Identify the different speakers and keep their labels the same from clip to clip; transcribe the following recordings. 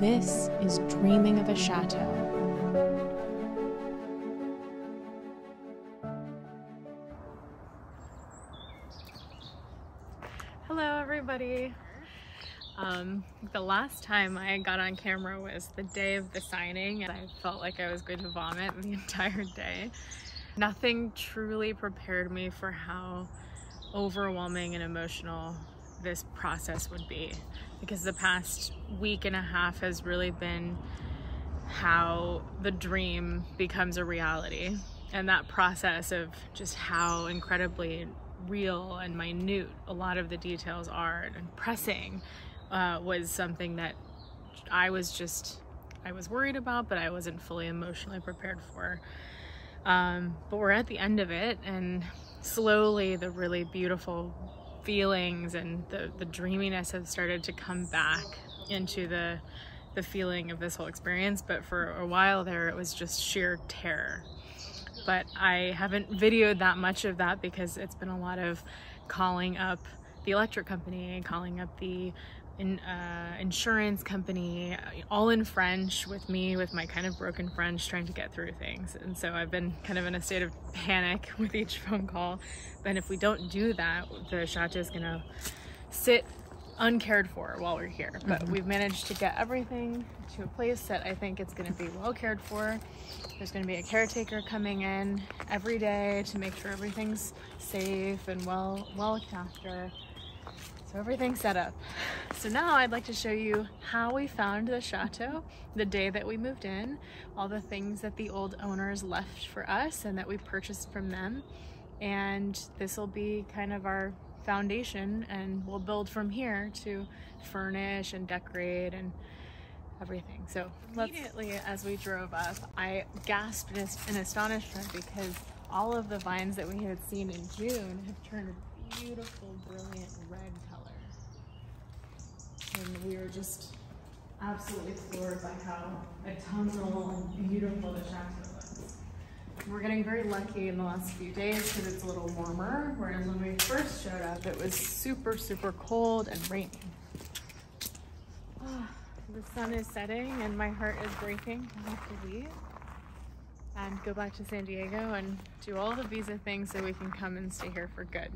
Speaker 1: This is Dreaming of a Chateau. Hello everybody. The last time I got on camera was the day of the signing, and I felt like I was going to vomit the entire day. Nothing truly prepared me for how overwhelming and emotional this process would be, because the past week and a half has really been how the dream becomes a reality, and that process of just how incredibly real and minute a lot of the details are and pressing was something that I was worried about, but I wasn't fully emotionally prepared for. But we're at the end of it, and slowly the really beautiful feelings and the dreaminess have started to come back into the feeling of this whole experience. But for a while there, it was just sheer terror. But I haven't videoed that much of that because it's been a lot of calling up the electric company, calling up the insurance company, all in French, with my kind of broken French, trying to get through things. And so I've been kind of in a state of panic with each phone call. And if we don't do that, the chateau is gonna sit uncared for while we're here. But we've managed to get everything to a place that I think it's gonna be well cared for. There's gonna be a caretaker coming in every day to make sure everything's safe and well looked after. So everything's set up. So now I'd like to show you how we found the chateau the day that we moved in, all the things that the old owners left for us and that we purchased from them. And this will be kind of our foundation, and we'll build from here to furnish and decorate and everything. So immediately as we drove up, I gasped in astonishment because all of the vines that we had seen in June have turned a beautiful, brilliant red color. And we were just absolutely floored by how autumnal and beautiful the chateau was. We're getting very lucky in the last few days because it's a little warmer, whereas when we first showed up, it was super, super cold and rainy. The sun is setting and my heart is breaking. I have to leave and go back to San Diego and do all the visa things so we can come and stay here for good.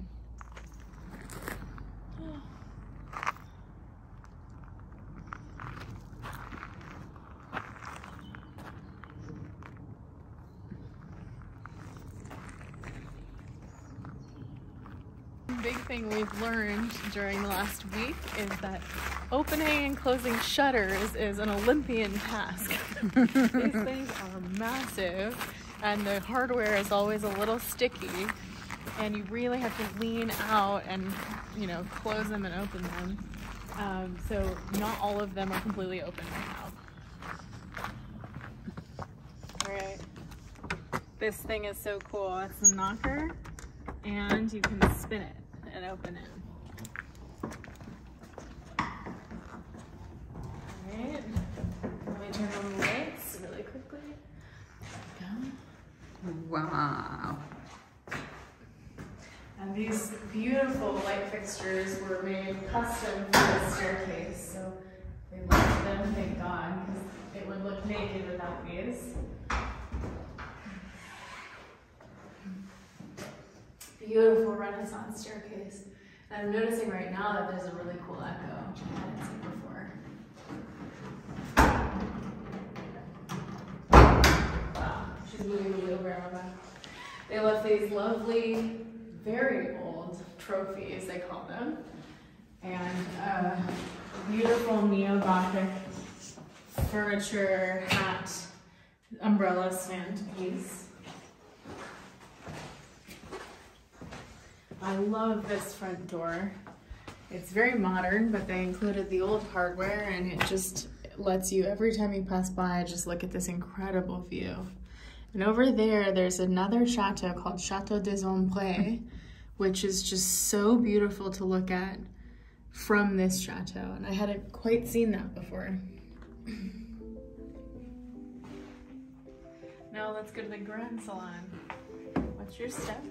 Speaker 1: Big thing we've learned during the last week is that opening and closing shutters is an Olympian task. These things are massive and the hardware is always a little sticky, and you really have to lean out and, you know, close them and open them. So not all of them are completely open right now. All right, this thing is so cool. It's a knocker and you can spin it and open it. Alright, let me turn on the lights really quickly.
Speaker 2: Wow.
Speaker 1: And these beautiful light fixtures were made custom for the staircase, so they loved them, thank God, because it would look naked without these. Beautiful Renaissance staircase. And I'm noticing right now that there's a really cool echo, which I hadn't seen before. Wow, she's moving the wheelbarrow back. They left these lovely, very old trophies, they call them, and beautiful neo-Gothic furniture, hat, umbrella stand piece. I love this front door. It's very modern, but they included the old hardware, and it just lets you, every time you pass by, just look at this incredible view. And over there, there's another chateau called Chateau de Puy, which is just so beautiful to look at from this chateau, and I hadn't quite seen that before. Now let's go to the Grand Salon. What's your step?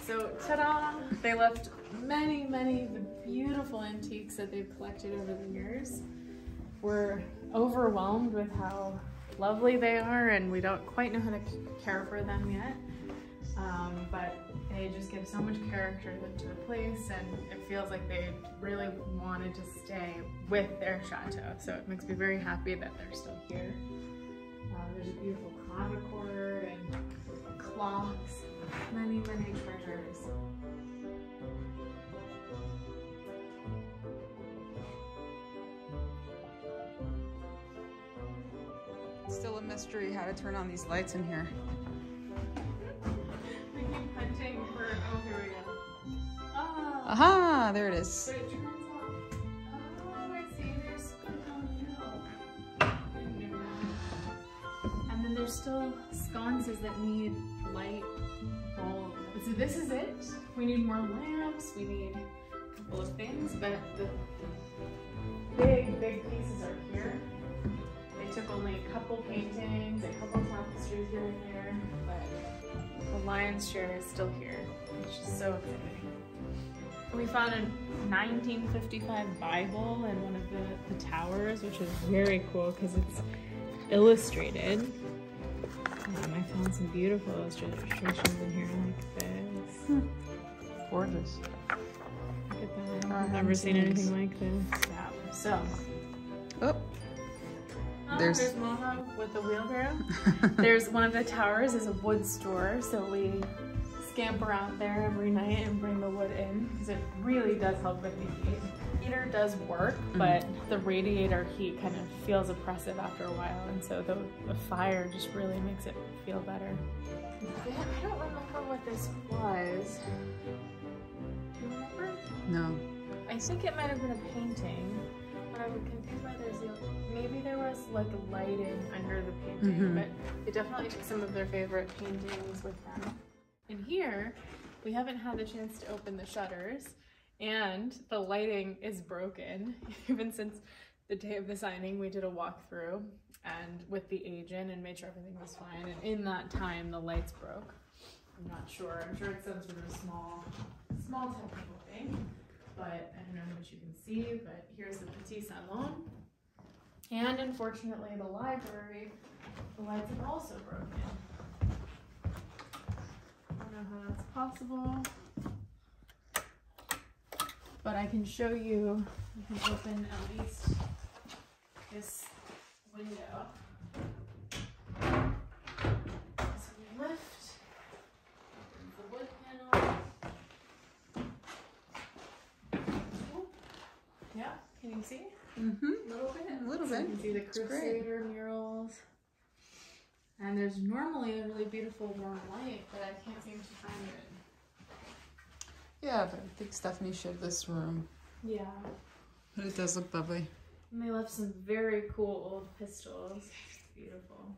Speaker 1: So, ta-da! They left many, many of the beautiful antiques that they've collected over the years. we're overwhelmed with how lovely they are, and we don't quite know how to care for them yet. But they just give so much character to the place, and it feels like they really wanted to stay with their chateau. So it makes me very happy that they're still here. There's a beautiful clavichord and clocks, many treasures.
Speaker 2: It's still a mystery how to turn on these lights in here.
Speaker 1: We keep hunting for, oh, here we go. Oh,
Speaker 2: Aha, there it is.
Speaker 1: but it turns off. Oh, I see, there's, oh no. I didn't know that. And then there's still sconces that need light bulbs. So this is it. We need more lamps, we need a couple of things, but the big pieces are here. They took only a couple paintings, a couple tapestries here and there, but the lion's share is still here, which is so exciting. We found a 1955 Bible in one of the towers, which is very cool because it's illustrated. I found some beautiful illustrations in here like this.
Speaker 2: Gorgeous.
Speaker 1: Look at that. I've never seen anything like this. Yeah. So.
Speaker 2: Oh.
Speaker 1: There's Mama with the wheelbarrow. There's one of the towers is a wood store, so we scamper out there every night and bring the wood in because it really does help with the heat. The heater does work, but the radiator heat kind of feels oppressive after a while, and so the fire just really makes it feel better. I don't remember what this was. Do you remember?
Speaker 2: No.
Speaker 1: I think it might have been a painting, but I would confuse why there's maybe there was like a lighting under the painting, but they definitely took some of their favorite paintings with them. And here, we haven't had the chance to open the shutters, and the lighting is broken. Even since the day of the signing, we did a walkthrough and with the agent and made sure everything was fine. And in that time, the lights broke. I'm not sure. I'm sure it's some sort of small technical thing, but I don't know how much you can see. But here's the Petit Salon. And unfortunately, the library, the lights have also broken. I don't know how that's possible, but I can show you, I can open at least this window. So we lift, opens the wood panel. Yeah, can you see? A little bit.
Speaker 2: A little
Speaker 1: so
Speaker 2: bit.
Speaker 1: You can see the Crusader murals. And there's normally a really beautiful warm light, but I can't seem to find it.
Speaker 2: Yeah, but I think Stephanie showed this room.
Speaker 1: Yeah.
Speaker 2: But it does look lovely.
Speaker 1: And they left some very cool old pistols. Beautiful.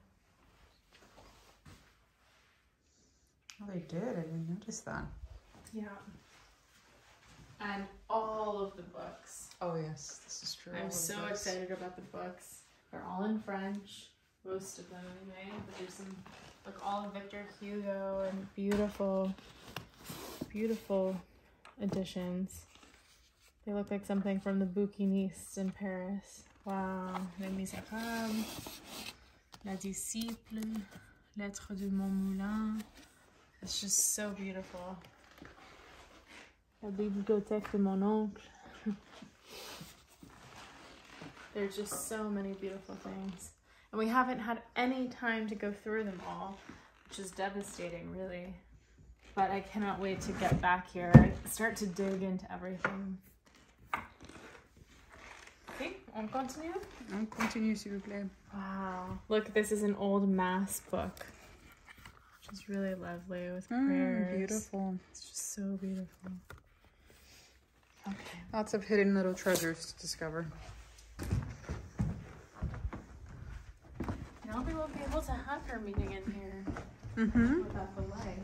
Speaker 2: Oh, they did. I didn't notice that.
Speaker 1: Yeah. And all of the books.
Speaker 2: Oh, yes. This is true.
Speaker 1: I'm so excited about the books. They're all in French. Most of them anyway. But there's some, like all of Victor Hugo and beautiful editions. They look like something from the bouquinistes in Paris. Wow. Les Misérables, La Disciple, Lettres de Montmoulin. It's just so beautiful. La Bibliothèque de mon oncle. There's just so many beautiful things. And we haven't had any time to go through them all, which is devastating, really. But I cannot wait to get back here and start to dig into everything. Okay, on continue?
Speaker 2: On continue, s'il vous plaît.
Speaker 1: Wow. Look, this is an old mass book, which is really lovely with prayers.
Speaker 2: Beautiful.
Speaker 1: It's just so beautiful. Okay.
Speaker 2: Lots of hidden little treasures to discover.
Speaker 1: Now we won't be able to have her meeting in here without the light.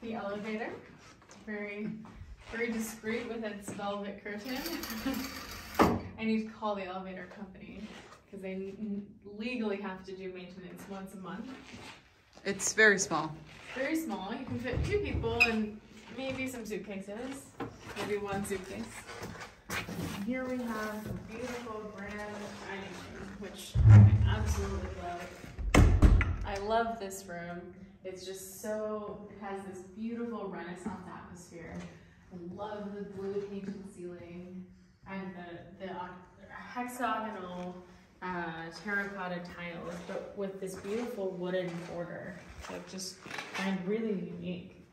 Speaker 1: The elevator, very discreet with its velvet curtain. I need to call the elevator company because they legally have to do maintenance once a month.
Speaker 2: It's very small.
Speaker 1: Very small. You can fit 2 people and maybe some suitcases. Maybe 1 suitcase. And here we have the beautiful grand dining room, which I absolutely love. I love this room. It's just so, it has this beautiful Renaissance atmosphere. I love the blue painted ceiling and the hexagonal terracotta tiles, but with this beautiful wooden border that I just find really unique.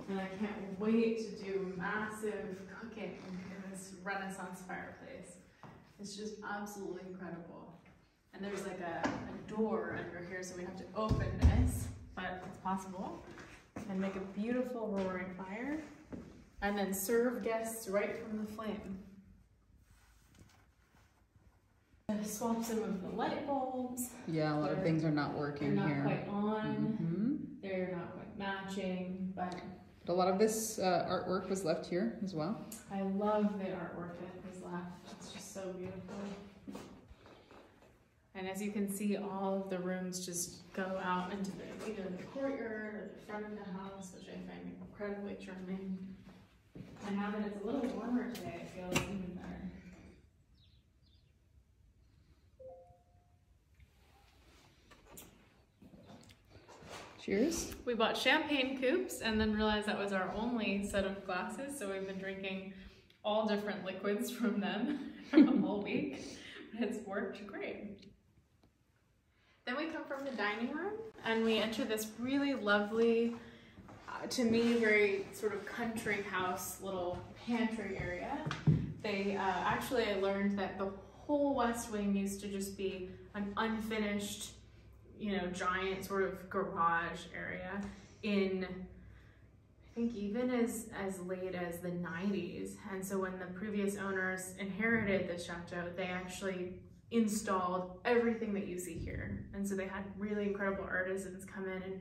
Speaker 1: And I can't wait to do massive cooking in this Renaissance fireplace. It's just absolutely incredible. And there's like a door under here, so we have to open this, but it's possible. And make a beautiful roaring fire, and then serve guests right from the flame. Swap some of the light bulbs.
Speaker 2: Yeah, a lot of things are not working
Speaker 1: here.
Speaker 2: They're
Speaker 1: not quite on. They're not quite matching, but
Speaker 2: a lot of this artwork was left here as well.
Speaker 1: I love the artwork that was left. It's just so beautiful. And as you can see, all of the rooms just go out into either the courtyard or the front of the house, which I find incredibly charming. And now that it's a little warmer today, I feel even better.
Speaker 2: Cheers.
Speaker 1: We bought champagne coupes and then realized that was our only set of glasses, so we've been drinking all different liquids from them all week. It's worked great. Then we come from the dining room and we enter this really lovely, to me, very sort of country house little pantry area. They actually, I learned that the whole West Wing used to just be an unfinished, giant sort of garage area in, I think, even as late as the 90s. And so when the previous owners inherited the chateau, they actually installed everything that you see here. And so they had really incredible artisans come in and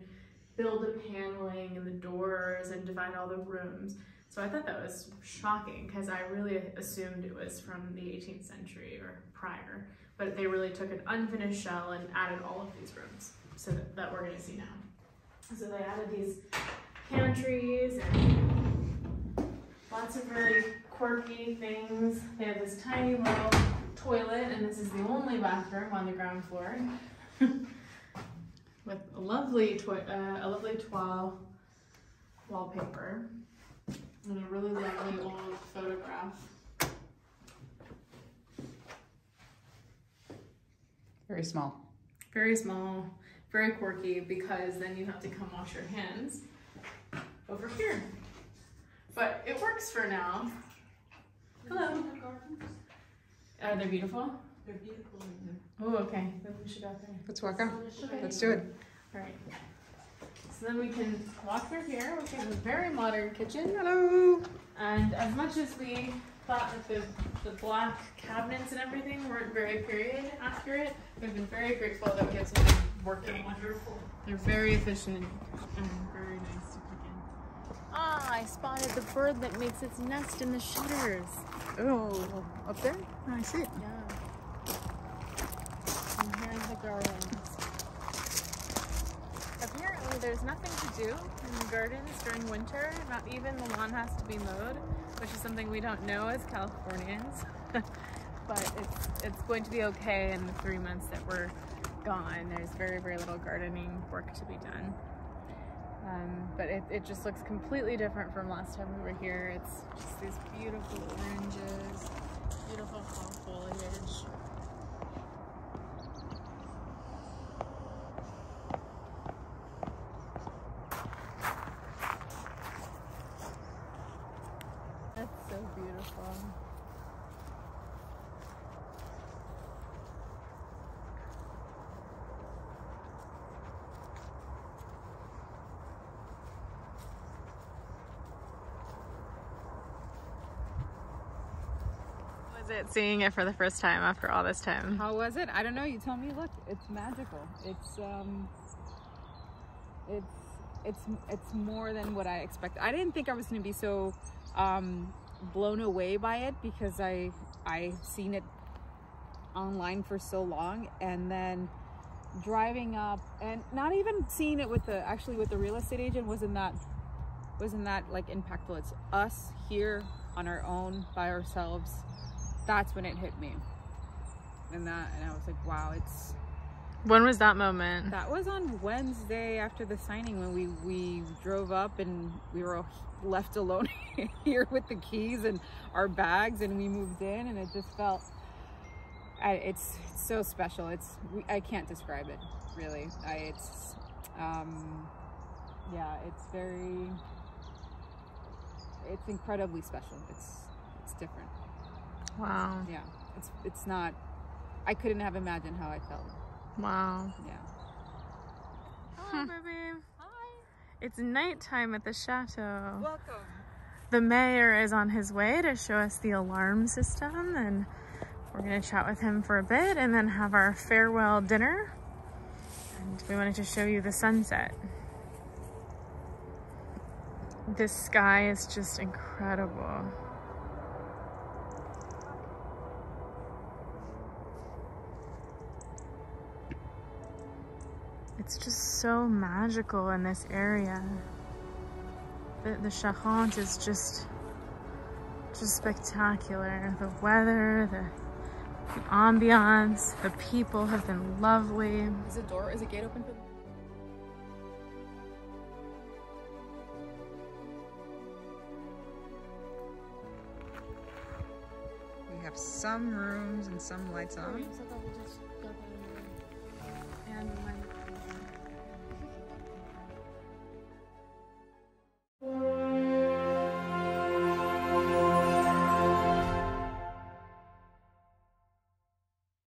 Speaker 1: build the paneling and the doors and divide all the rooms. So I thought that was shocking because I really assumed it was from the 18th century or prior. But they really took an unfinished shell and added all of these rooms so that we're going to see now. So they added these pantries and lots of really quirky things. They have this tiny little toilet, and this is the only bathroom on the ground floor with a lovely toile wallpaper and a really lovely old photograph.
Speaker 2: Very small.
Speaker 1: Very small, very quirky, because then you have to come wash your hands over here. But it works for now. Hello. Are they beautiful?
Speaker 3: They're beautiful.
Speaker 1: Oh, okay. Then we should go there.
Speaker 2: Let's walk out.
Speaker 1: Okay.
Speaker 2: Let's do it.
Speaker 1: All right. So then we can walk through here. We have a very modern kitchen.
Speaker 2: Hello.
Speaker 1: And as much as we thought that the black cabinets and everything weren't very period accurate, we've been very grateful that we have something working. They're wonderful. They're very efficient and very nice to cook in. Ah, I spotted the bird that makes its nest in the shutters.
Speaker 2: Oh, up there? I see it.
Speaker 1: Yeah. And here in the gardens. Apparently there's nothing to do in the gardens during winter. Not even the lawn has to be mowed, which is something we don't know as Californians. But it's going to be okay in the 3 months that we're gone. There's very, very little gardening work to be done. But it just looks completely different from last time we were here. It's just these beautiful oranges, beautiful fall foliage. That's so beautiful. Was it seeing it for the first time after all this time?
Speaker 3: How was it? I don't know. You tell me. Look, it's magical. It's more than what I expected. I didn't think I was going to be so blown away by it because I've seen it online for so long, and then driving up and not even seeing it with the real estate agent wasn't that like impactful. It's us here on our own by ourselves that's when it hit me. And I was like, wow, it's...
Speaker 1: When was that moment?
Speaker 3: That was on Wednesday after the signing, when we drove up and we were left alone here with the keys and our bags, and we moved in, and it just felt, it's so special. I can't describe it, really. It's incredibly special. It's different.
Speaker 1: Wow.
Speaker 3: Yeah, it's not, I couldn't have imagined how I felt.
Speaker 1: Wow.
Speaker 3: Yeah.
Speaker 1: Hello, baby.
Speaker 3: Hi.
Speaker 1: It's nighttime at the chateau.
Speaker 3: Welcome.
Speaker 1: The mayor is on his way to show us the alarm system, and we're gonna chat with him for a bit and then have our farewell dinner. And we wanted to show you the sunset. This sky is just incredible. It's just so magical in this area. The Charente is just spectacular. The weather, the ambiance, the people have been lovely.
Speaker 3: Is the gate open for them?
Speaker 2: We have some rooms and some lights on.